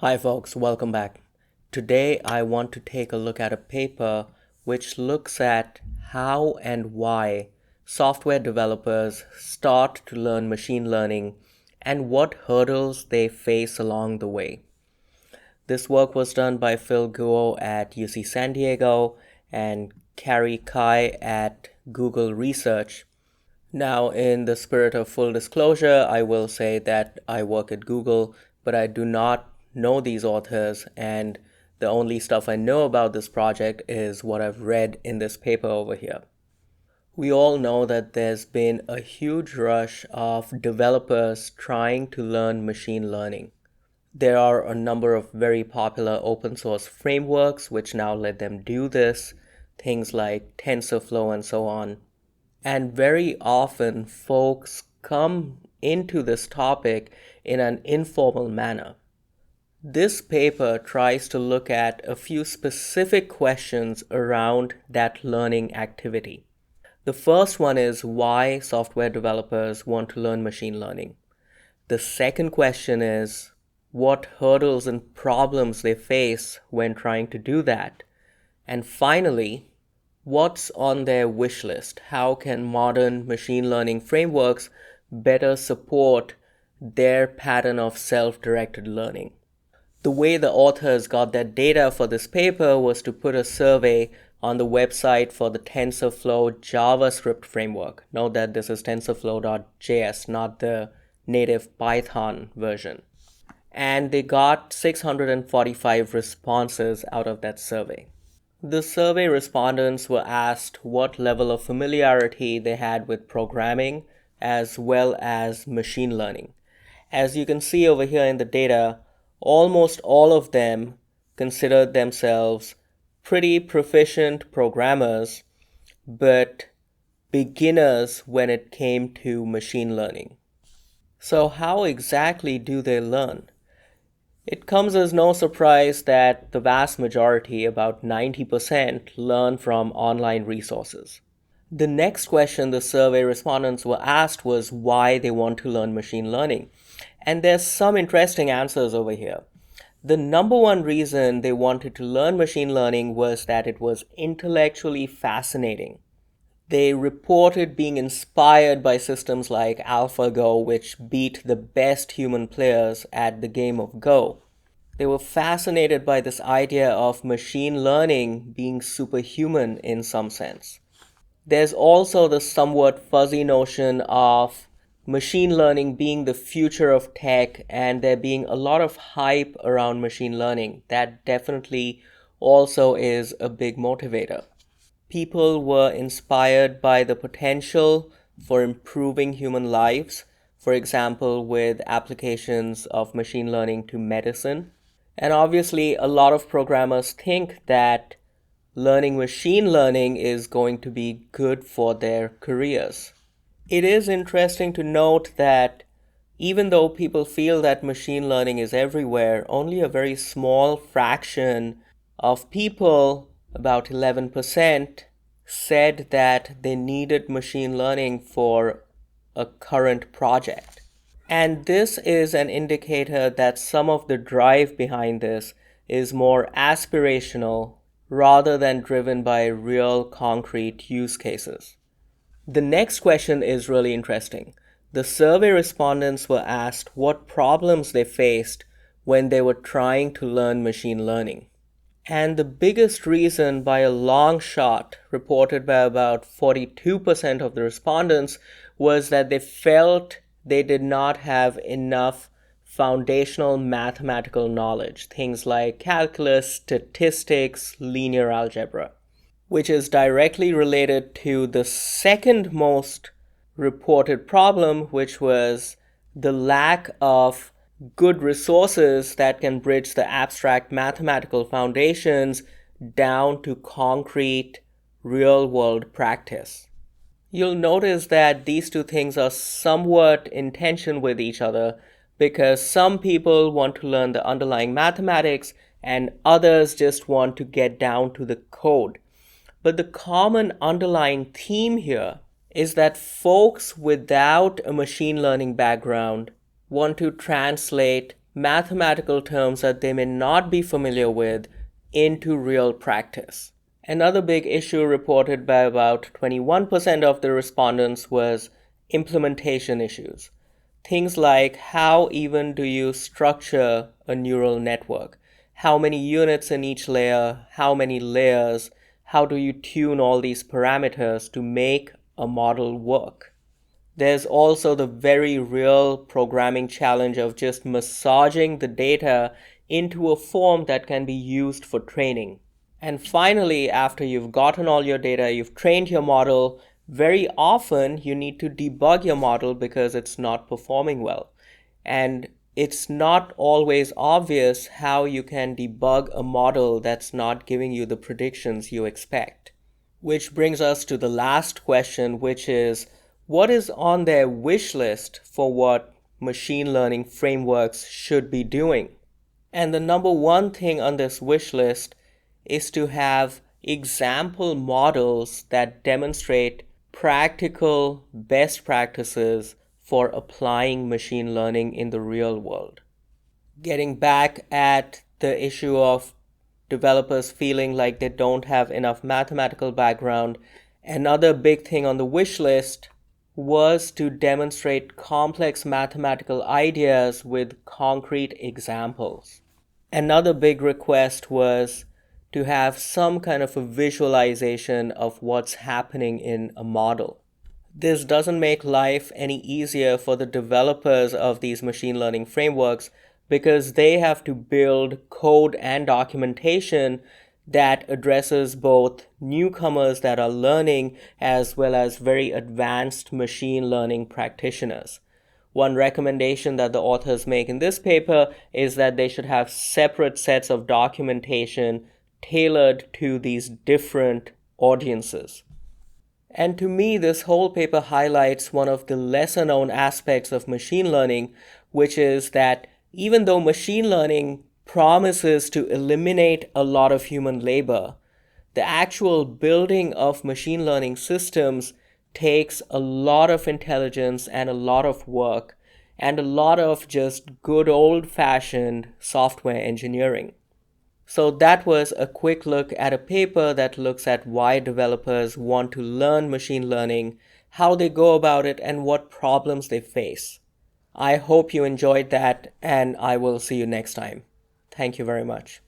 Hi folks, welcome back. Today I want to take a look at a paper which looks at how and why software developers start to learn machine learning and what hurdles they face along the way. This work was done by Phil Guo at UC San Diego and Carrie Kai at Google Research. Now, in the spirit of full disclosure, I will say that I work at Google, but I do not know these authors, and the only stuff I know about this project is what I've read in this paper over here. We all know that there's been a huge rush of developers trying to learn machine learning. There are a number of very popular open source frameworks which now let them do this, things like TensorFlow and so on. And very often folks come into this topic in an informal manner. This paper tries to look at a few specific questions around that learning activity. The first one is why software developers want to learn machine learning. The second question is what hurdles and problems they face when trying to do that. And finally, what's on their wish list? How can modern machine learning frameworks better support their pattern of self-directed learning? The way the authors got that data for this paper was to put a survey on the website for the TensorFlow JavaScript framework. Note that this is TensorFlow.js, not the native Python version. And they got 645 responses out of that survey. The survey respondents were asked what level of familiarity they had with programming as well as machine learning. As you can see over here in the data, almost all of them considered themselves pretty proficient programmers, but beginners when it came to machine learning. So how exactly do they learn? It comes as no surprise that the vast majority, about 90%, learn from online resources. The next question the survey respondents were asked was why they want to learn machine learning. And there's some interesting answers over here. The number one reason they wanted to learn machine learning was that it was intellectually fascinating. They reported being inspired by systems like AlphaGo, which beat the best human players at the game of Go. They were fascinated by this idea of machine learning being superhuman in some sense. There's also the somewhat fuzzy notion of machine learning being the future of tech and there being a lot of hype around machine learning. That definitely also is a big motivator. People were inspired by the potential for improving human lives, for example, with applications of machine learning to medicine. And obviously, a lot of programmers think that learning machine learning is going to be good for their careers. It is interesting to note that even though people feel that machine learning is everywhere, only a very small fraction of people, about 11%, said that they needed machine learning for a current project. And this is an indicator that some of the drive behind this is more aspirational rather than driven by real concrete use cases. The next question is really interesting. The survey respondents were asked what problems they faced when they were trying to learn machine learning. And the biggest reason by a long shot, reported by about 42% of the respondents, was that they felt they did not have enough foundational mathematical knowledge, things like calculus, statistics, linear algebra, which is directly related to the second most reported problem, which was the lack of good resources that can bridge the abstract mathematical foundations down to concrete real-world practice. You'll notice that these two things are somewhat in tension with each other because some people want to learn the underlying mathematics and others just want to get down to the code. But the common underlying theme here is that folks without a machine learning background want to translate mathematical terms that they may not be familiar with into real practice. Another big issue reported by about 21% of the respondents was implementation issues. Things like, how even do you structure a neural network? How many units in each layer? How many layers? How do you tune all these parameters to make a model work? There's also the very real programming challenge of just massaging the data into a form that can be used for training. And finally, after you've gotten all your data, you've trained your model, very often you need to debug your model because it's not performing well. And it's not always obvious how you can debug a model that's not giving you the predictions you expect. Which brings us to the last question, which is, what is on their wish list for what machine learning frameworks should be doing? And the number one thing on this wish list is to have example models that demonstrate practical best practices for applying machine learning in the real world. Getting back at the issue of developers feeling like they don't have enough mathematical background, another big thing on the wish list was to demonstrate complex mathematical ideas with concrete examples. Another big request was to have some kind of a visualization of what's happening in a model. This doesn't make life any easier for the developers of these machine learning frameworks because they have to build code and documentation that addresses both newcomers that are learning as well as very advanced machine learning practitioners. One recommendation that the authors make in this paper is that they should have separate sets of documentation tailored to these different audiences. And to me, this whole paper highlights one of the lesser known aspects of machine learning, which is that even though machine learning promises to eliminate a lot of human labor, the actual building of machine learning systems takes a lot of intelligence and a lot of work and a lot of just good old-fashioned software engineering. So that was a quick look at a paper that looks at why developers want to learn machine learning, how they go about it, and what problems they face. I hope you enjoyed that, and I will see you next time. Thank you very much.